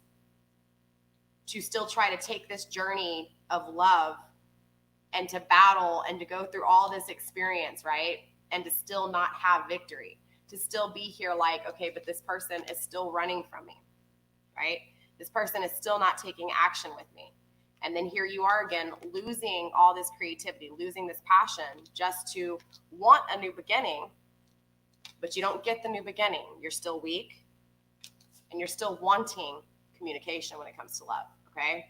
to still try to take this journey of love and to battle and to go through all this experience, right? And to still not have victory, to still be here like, okay, but this person is still running from me, right? This person is still not taking action with me. And then here you are again, losing all this creativity, losing this passion just to want a new beginning, but you don't get the new beginning. You're still weak and you're still wanting communication when it comes to love, okay?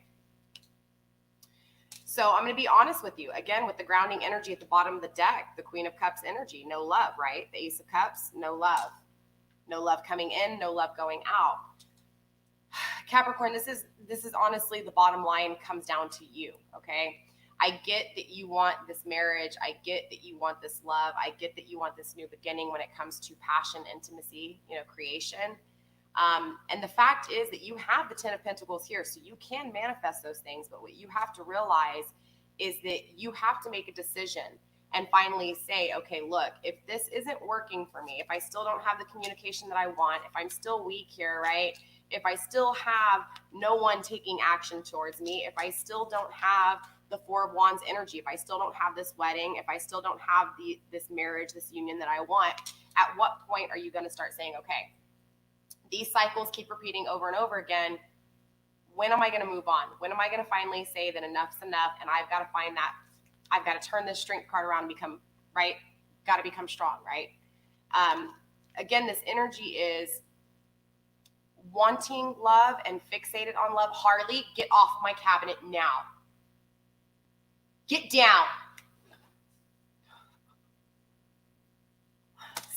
So I'm going to be honest with you. Again, with the grounding energy at the bottom of the deck, the Queen of Cups energy, no love, right? The Ace of Cups, no love. No love coming in, no love going out. Capricorn, this is honestly the bottom line comes down to you, okay? I get that you want this marriage. I get that you want this love. I get that you want this new beginning when it comes to passion, intimacy, creation. And the fact is that you have the 10 of Pentacles here, so you can manifest those things. But what you have to realize is that you have to make a decision and finally say, okay, look, if this isn't working for me, if I still don't have the communication that I want, if I'm still weak here, right? If I still have no one taking action towards me, if I still don't have the Four of Wands energy, if I still don't have this wedding, if I still don't have this marriage, this union that I want, at what point are you going to start saying, okay, these cycles keep repeating over and over again. When am I going to move on? When am I going to finally say that enough's enough and I've got to find that, I've got to turn this strength card around and become, right? Got to become strong, right? Again, this energy is wanting love and fixated on love. Harley, get off my cabinet now. Get down.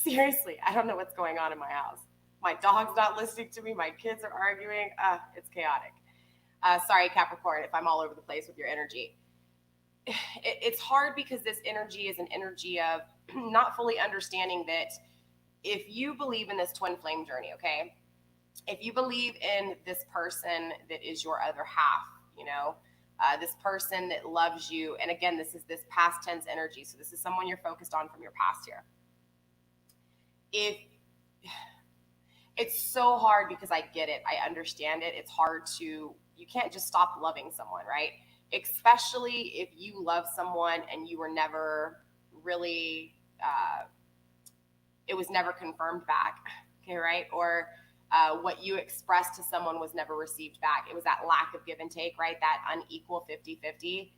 Seriously, I don't know what's going on in my house. My dog's not listening to me. My kids are arguing. It's chaotic. Sorry, Capricorn, if I'm all over the place with your energy. It's hard because this energy is an energy of not fully understanding that if you believe in this twin flame journey, okay, if you believe in this person that is your other half, this person that loves you, and again, this is this past tense energy, so this is someone you're focused on from your past here. It's so hard because I get it. I understand it. It's hard you can't just stop loving someone, right? Especially if you love someone and you were never really, it was never confirmed back, okay, right? Or what you expressed to someone was never received back. It was that lack of give and take, right? That unequal 50-50.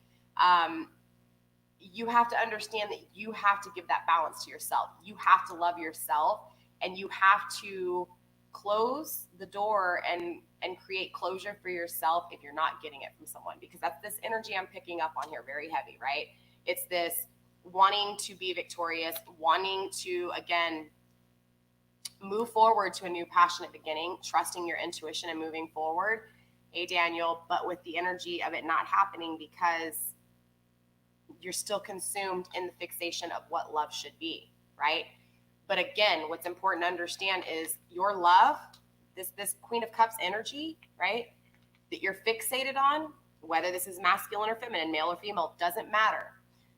You have to understand that you have to give that balance to yourself. You have to love yourself, and you have to close the door and create closure for yourself if you're not getting it from someone, because that's this energy I'm picking up on here, very heavy, right? It's this wanting to be victorious, wanting to, again, move forward to a new passionate beginning, trusting your intuition and moving forward. Hey, Daniel, but with the energy of it not happening because you're still consumed in the fixation of what love should be, right? But again, what's important to understand is your love, this Queen of Cups energy, right, that you're fixated on, whether this is masculine or feminine, male or female, doesn't matter.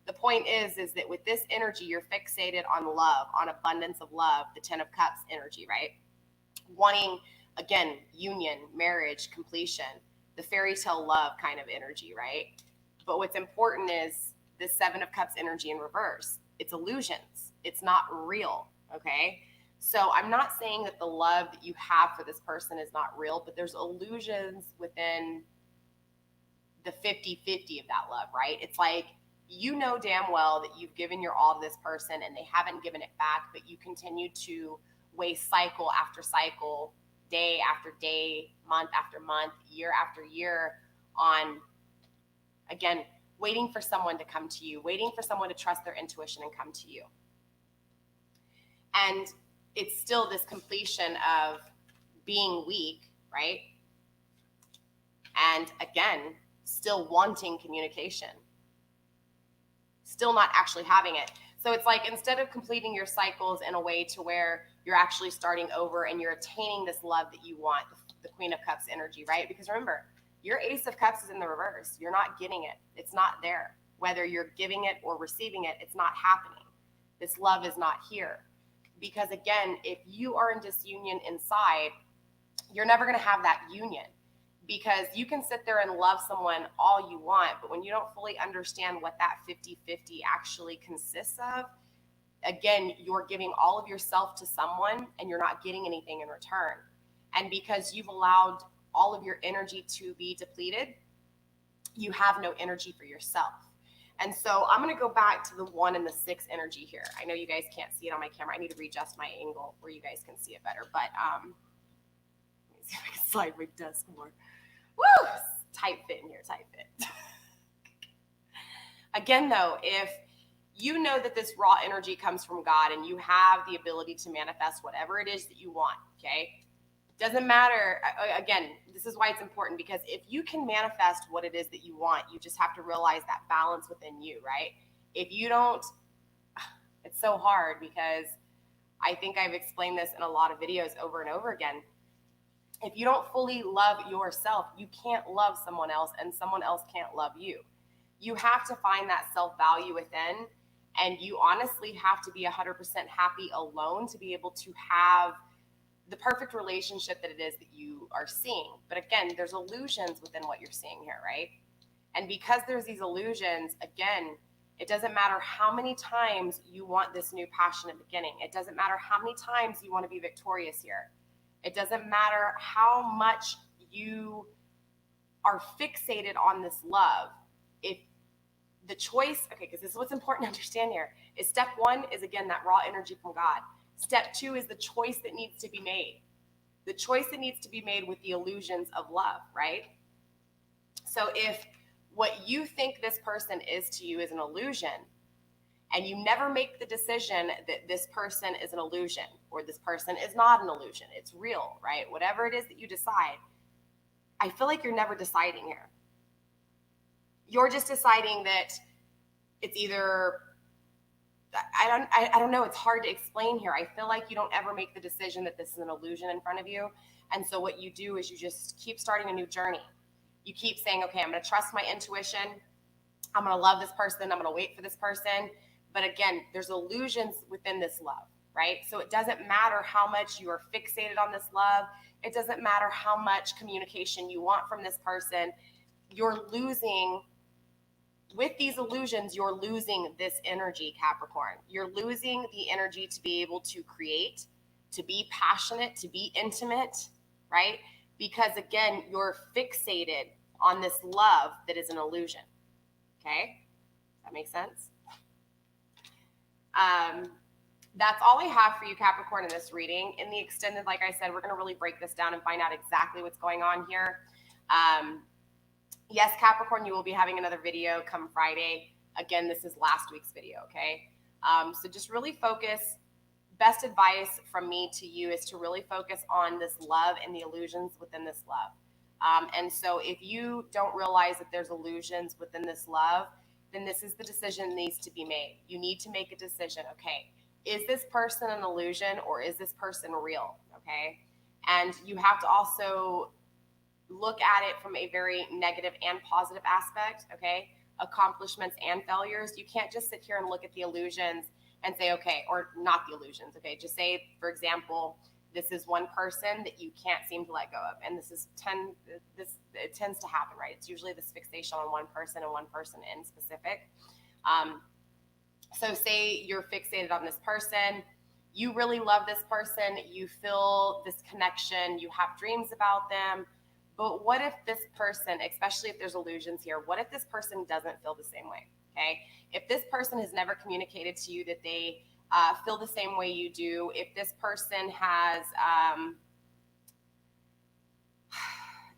The point is that with this energy, you're fixated on love, on abundance of love, the 10 of Cups energy, right? Wanting, again, union, marriage, completion, the fairy tale love kind of energy, right? But what's important is the 7 of Cups energy in reverse. It's illusions. It's not real, okay? So I'm not saying that the love that you have for this person is not real, but there's illusions within the 50-50 of that love, right? It's like, you know damn well that you've given your all to this person and they haven't given it back, but you continue to waste cycle after cycle, day after day, month after month, year after year on, again, waiting for someone to come to you, waiting for someone to trust their intuition and come to you. And it's still this completion of being weak, right? And again, still wanting communication, still not actually having it. So it's like, instead of completing your cycles in a way to where you're actually starting over and you're attaining this love that you want, the Queen of Cups energy, right? Because remember, your Ace of Cups is in the reverse. You're not getting it. It's not there. Whether you're giving it or receiving it, it's not happening. This love is not here. Because again, if you are in disunion inside, you're never going to have that union. Because you can sit there and love someone all you want, but when you don't fully understand what that 50-50 actually consists of, again, you're giving all of yourself to someone and you're not getting anything in return. And because you've allowed all of your energy to be depleted, you have no energy for yourself. And so I'm going to go back to the 1 and the 6 energy here. I know you guys can't see it on my camera. I need to readjust my angle where you guys can see it better. But let me see if I can slide my desk more. Woo! Tight fit in here, tight fit. Again, though, if you know that this raw energy comes from God and you have the ability to manifest whatever it is that you want, okay? Doesn't matter. Again, this is why it's important, because if you can manifest what it is that you want, you just have to realize that balance within you, right? If you don't, it's so hard, because I think I've explained this in a lot of videos over and over again. If you don't fully love yourself, you can't love someone else, and someone else can't love you. You have to find that self-value within, and you honestly have to be 100% happy alone to be able to have the perfect relationship that it is that you are seeing. But again, there's illusions within what you're seeing here, right? And because there's these illusions, again, it doesn't matter how many times you want this new passionate beginning. It doesn't matter how many times you want to be victorious here. It doesn't matter how much you are fixated on this love. If the choice, okay, because this is what's important to understand here, is step 1 is, again, that raw energy from God. Step 2 is the choice that needs to be made. The choice that needs to be made with the illusions of love, right? So if what you think this person is to you is an illusion, and you never make the decision that this person is an illusion or this person is not an illusion, it's real, right? Whatever it is that you decide, I feel like you're never deciding here. You're just deciding that it's either, I don't know, it's hard to explain here. I feel like you don't ever make the decision that this is an illusion in front of you. And so what you do is you just keep starting a new journey. You keep saying, okay, I'm going to trust my intuition. I'm going to love this person. I'm going to wait for this person. But again, there's illusions within this love, right? So it doesn't matter how much you are fixated on this love. It doesn't matter how much communication you want from this person. You're losing, with these illusions, you're losing this energy, Capricorn. You're losing the energy to be able to create, to be passionate, to be intimate, right? Because again, you're fixated on this love that is an illusion, okay? That makes sense? That's all I have for you, Capricorn, in this reading. In the extended, like I said, we're going to really break this down and find out exactly what's going on here. Yes, Capricorn, you will be having another video come Friday. Again, this is last week's video, okay? So just really focus. Best advice from me to you is to really focus on this love and the illusions within this love. And so if you don't realize that there's illusions within this love, then this is the decision that needs to be made. You need to make a decision, okay? Is this person an illusion or is this person real, okay? And you have to also look at it from a very negative and positive aspect, okay? Accomplishments and failures. You can't just sit here and look at the illusions and say, okay, or not the illusions, okay? Just say, for example, this is one person that you can't seem to let go of. And it tends to happen, right? It's usually this fixation on one person and one person in specific. So say you're fixated on this person, you really love this person, you feel this connection, you have dreams about them. But what if this person, especially if there's illusions here, what if this person doesn't feel the same way, okay? If this person has never communicated to you that they feel the same way you do, if this person has,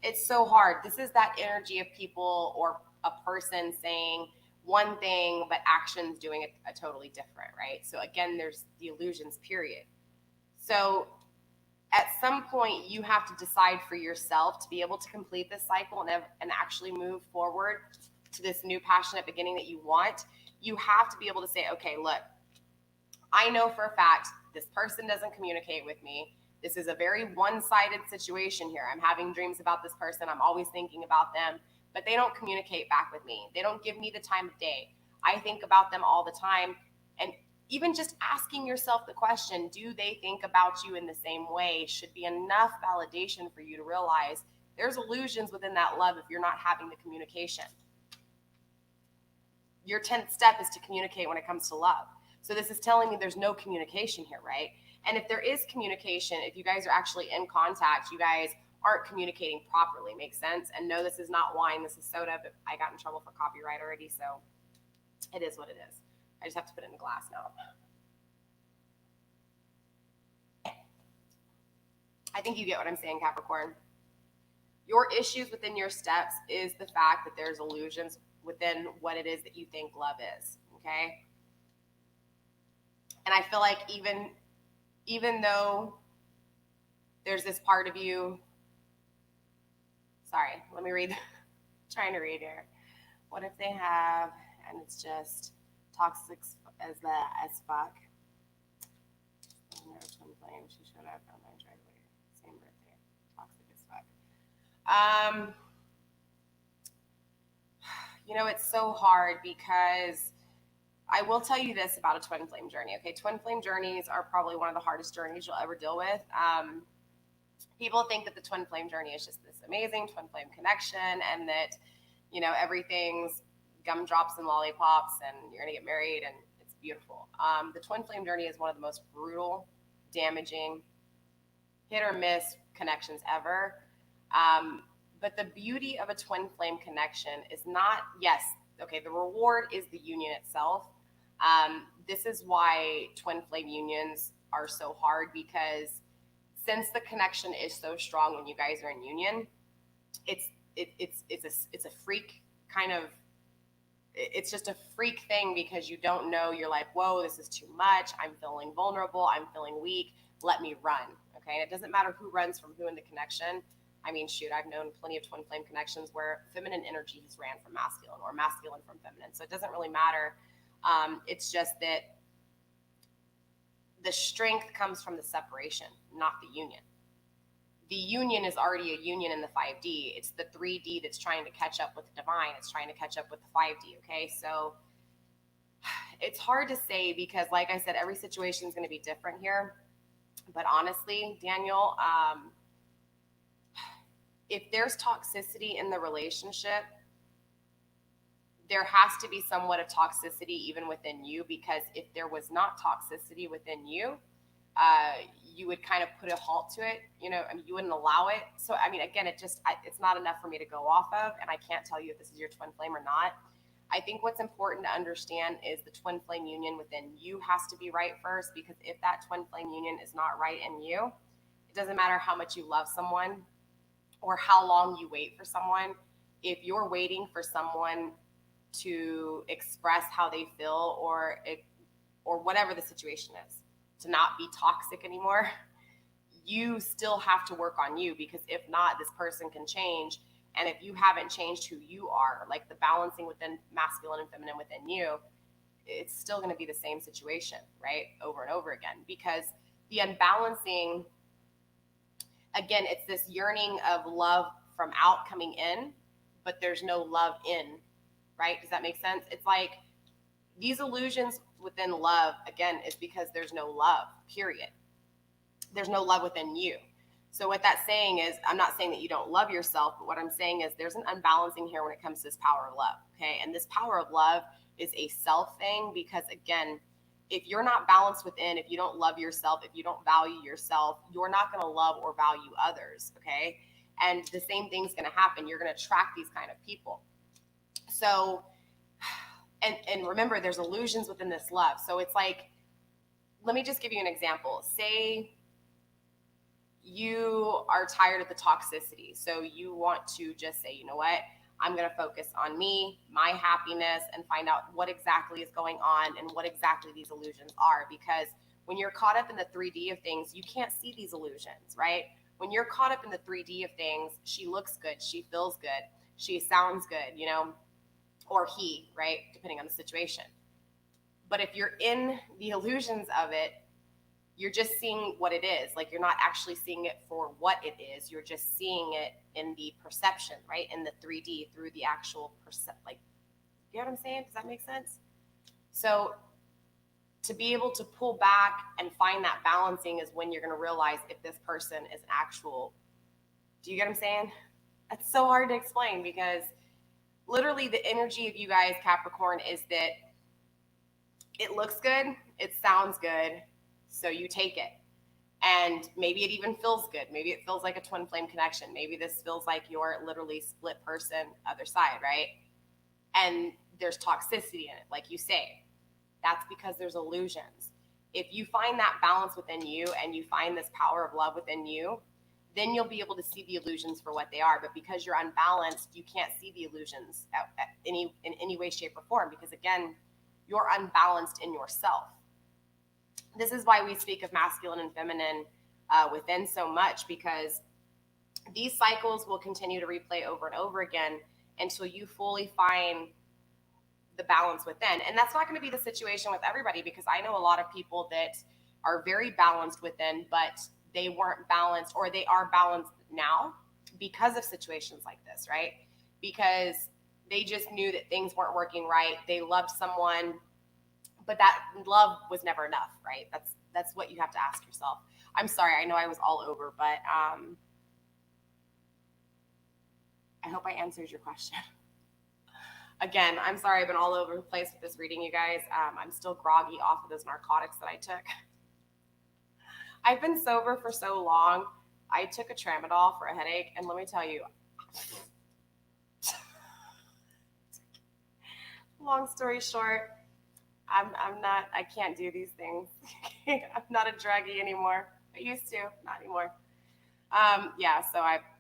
it's so hard. This is that energy of people or a person saying one thing, but actions doing it a totally different, right? So again, there's the illusions, period. So at some point you have to decide for yourself to be able to complete this cycle and actually move forward to this new passionate beginning that you want. You have to be able to say, okay, look, I know for a fact this person doesn't communicate with me. This is a very one-sided situation here. I'm having dreams about this person. I'm always thinking about them, but they don't communicate back with me. They don't give me the time of day. I think about them all the time. And even just asking yourself the question, do they think about you in the same way, should be enough validation for you to realize there's illusions within that love if you're not having the communication. Your 10th step is to communicate when it comes to love. So this is telling me there's no communication here, right? And if there is communication, if you guys are actually in contact, you guys aren't communicating properly. Makes sense? And no, this is not wine, this is soda, but I got in trouble for copyright already, so it is what it is. I just have to put it in a glass now. I think you get what I'm saying, Capricorn. Your issues within your steps is the fact that there's illusions within what it is that you think love is, okay? And I feel like even though there's this part of you, sorry, let me read, trying to read here. What if they have, and it's just toxic as fuck. Twin flame, she showed up on my driveway, same birthday, toxic as fuck. You know, it's so hard because I will tell you this about a twin flame journey. Okay, twin flame journeys are probably one of the hardest journeys you'll ever deal with. People think that the twin flame journey is just this amazing twin flame connection and that, you know, everything's gumdrops and lollipops and you're gonna get married and it's beautiful. The twin flame journey is one of the most brutal, damaging, hit or miss connections ever. But the beauty of a twin flame connection is not, yes, okay, the reward is the union itself. This is why twin flame unions are so hard, because since the connection is so strong when you guys are in union, it's a freak kind of, it's just a freak thing because you don't know, you're like, whoa, this is too much. I'm feeling vulnerable. I'm feeling weak. Let me run. Okay. And it doesn't matter who runs from who in the connection. I mean, shoot, I've known plenty of twin flame connections where feminine energies ran from masculine or masculine from feminine. So it doesn't really matter. It's just that the strength comes from the separation, not the union. The union is already a union in the 5D. It's the 3D that's trying to catch up with the divine. It's trying to catch up with the 5D. Okay. So it's hard to say because, like I said, every situation is going to be different here. But honestly, Daniel, if there's toxicity in the relationship, there has to be somewhat of toxicity even within you, because if there was not toxicity within you, you would kind of put a halt to it. You know, I mean, you wouldn't allow it. So, I mean, again, it's not enough for me to go off of, and I can't tell you if this is your twin flame or not. I think what's important to understand is the twin flame union within you has to be right first, because if that twin flame union is not right in you, it doesn't matter how much you love someone or how long you wait for someone. If you're waiting for someone to express how they feel or whatever the situation is, to not be toxic anymore, you still have to work on you, because if not, this person can change. And if you haven't changed who you are, like the balancing within masculine and feminine within you, it's still going to be the same situation, right? Over and over again, because the unbalancing, again, it's this yearning of love from out coming in, but there's no love in, right? Does that make sense? It's like these illusions within love, again, is because there's no love, period. There's no love within you. So what that's saying is, I'm not saying that you don't love yourself, but what I'm saying is there's an unbalancing here when it comes to this power of love, okay? And this power of love is a self thing, because again, if you're not balanced within, if you don't love yourself, if you don't value yourself, you're not going to love or value others, okay? And the same thing's going to happen. You're going to attract these kind of people. So, and remember, there's illusions within this love. So it's like, let me just give you an example. Say you are tired of the toxicity. So you want to just say, you know what? I'm going to focus on me, my happiness, and find out what exactly is going on and what exactly these illusions are. Because When you're caught up in the 3D of things, you can't see these illusions, right? When you're caught up in the 3D of things, she looks good, she feels good, she sounds good, you know, or he, right? Depending on the situation. But if you're in the illusions of it, you're just seeing what it is. Like, you're not actually seeing it for what it is. You're just seeing it in the perception, right? In the 3D through the actual like, you know what I'm saying? Does that make sense? So to be able to pull back and find that balancing is when you're going to realize if this person is an actual, do you get what I'm saying? That's so hard to explain, because literally the energy of you guys, Capricorn, is that it looks good, it sounds good, so you take it. And maybe it even feels good. Maybe it feels like a twin flame connection. Maybe this feels like you're literally split person, other side, right? And there's toxicity in it, like you say. That's because there's illusions. If you find that balance within you and you find this power of love within you, then you'll be able to see the illusions for what they are. But because you're unbalanced, you can't see the illusions in any way, shape, or form, because again, you're unbalanced in yourself. This is why we speak of masculine and feminine within so much, because these cycles will continue to replay over and over again until you fully find the balance within. And that's not going to be the situation with everybody, because I know a lot of people that are very balanced within, but they weren't balanced, or they are balanced now because of situations like this, right? Because they just knew that things weren't working right. They loved someone, but that love was never enough, right? That's what you have to ask yourself. I'm sorry, I know I was all over, but I hope I answered your question. Again, I'm sorry, I've been all over the place with this reading, you guys. I'm still groggy off of those narcotics that I took. I've been sober for so long. I took a tramadol for a headache, and let me tell you, long story short, I can't do these things. I'm not a druggie anymore. I used to, not anymore. So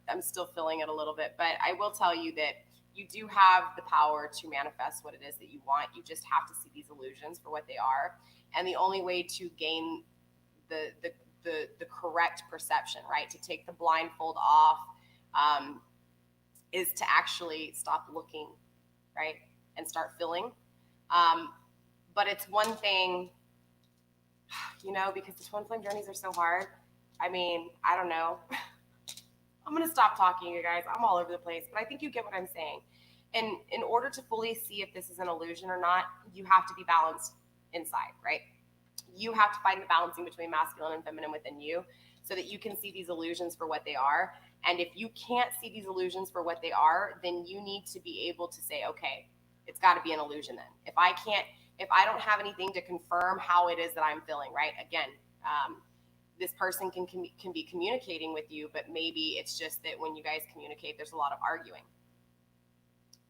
I'm still feeling it a little bit, but I will tell you that you do have the power to manifest what it is that you want. You just have to see these illusions for what they are. And the only way to gain the correct perception, right, to take the blindfold off, is to actually stop looking, right, and start feeling. But it's one thing, because the twin flame journeys are so hard. I mean, I don't know. I'm going to stop talking, you guys. I'm all over the place, but I think you get what I'm saying. And in order to fully see if this is an illusion or not, you have to be balanced inside, right? You have to find the balancing between masculine and feminine within you so that you can see these illusions for what they are. And if you can't see these illusions for what they are, then you need to be able to say, okay, it's got to be an illusion then. If I don't have anything to confirm how it is that I'm feeling, right? Again, this person can be communicating with you, but maybe it's just that when you guys communicate, there's a lot of arguing.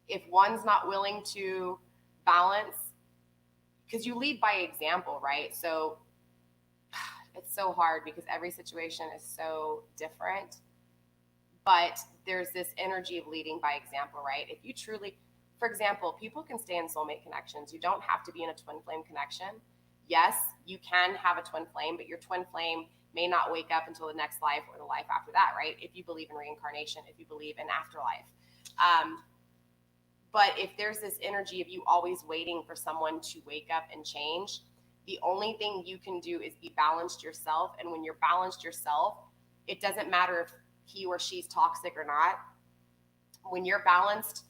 If one's not willing to balance, because you lead by example, right? So it's so hard because every situation is so different, but there's this energy of leading by example, right? If you truly, for example, people can stay in soulmate connections. You don't have to be in a twin flame connection. Yes, you can have a twin flame, but your twin flame may not wake up until the next life or the life after that, right? If you believe in reincarnation, if you believe in afterlife. But if there's this energy of you always waiting for someone to wake up and change, the only thing you can do is be balanced yourself. And when you're balanced yourself, it doesn't matter if he or she's toxic or not. When you're balanced,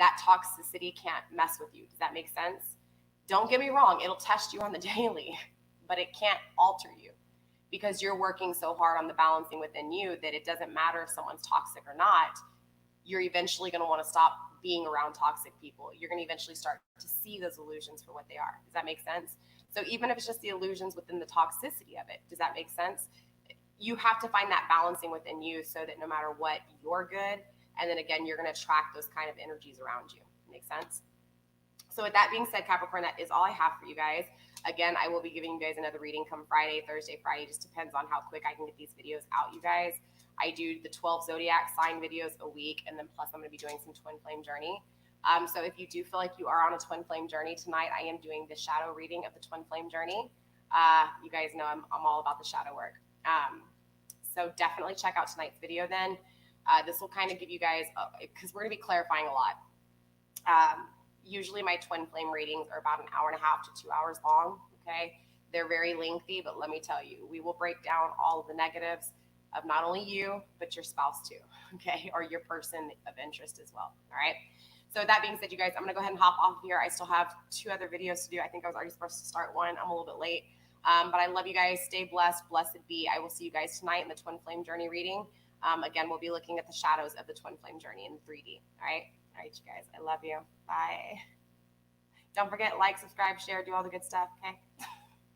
that toxicity can't mess with you. Does that make sense? Don't get me wrong, it'll test you on the daily, but it can't alter you because you're working so hard on the balancing within you that it doesn't matter if someone's toxic or not. You're eventually going to want to stop being around toxic people. You're going to eventually start to see those illusions for what they are. Does that make sense? So even if it's just the illusions within the toxicity of it, does that make sense? You have to find that balancing within you so that no matter what, you're good. And then again, you're going to attract those kind of energies around you. Make sense? So with that being said, Capricorn, that is all I have for you guys. Again, I will be giving you guys another reading come Friday, Thursday, Friday. Just depends on how quick I can get these videos out, you guys. I do the 12 zodiac sign videos a week, and then plus I'm going to be doing some twin flame journey. So if you do feel like you are on a twin flame journey tonight, I am doing the shadow reading of the twin flame journey. You guys know I'm all about the shadow work. So definitely check out tonight's video then. This will kind of give you guys, because we're going to be clarifying a lot. Usually my twin flame readings are about an hour and a half to 2 hours long, okay? They're very lengthy, but let me tell you, we will break down all of the negatives of not only you, but your spouse too, okay? Or your person of interest as well, all right? So that being said, you guys, I'm going to go ahead and hop off here. I still have 2 other videos to do. I think I was already supposed to start one. I'm a little bit late. But I love you guys. Stay blessed. Blessed be. I will see you guys tonight in the twin flame journey reading. Again, we'll be looking at the shadows of the twin flame journey in 3D. All right. All right, you guys. I love you. Bye. Don't forget, like, subscribe, share, do all the good stuff. Okay.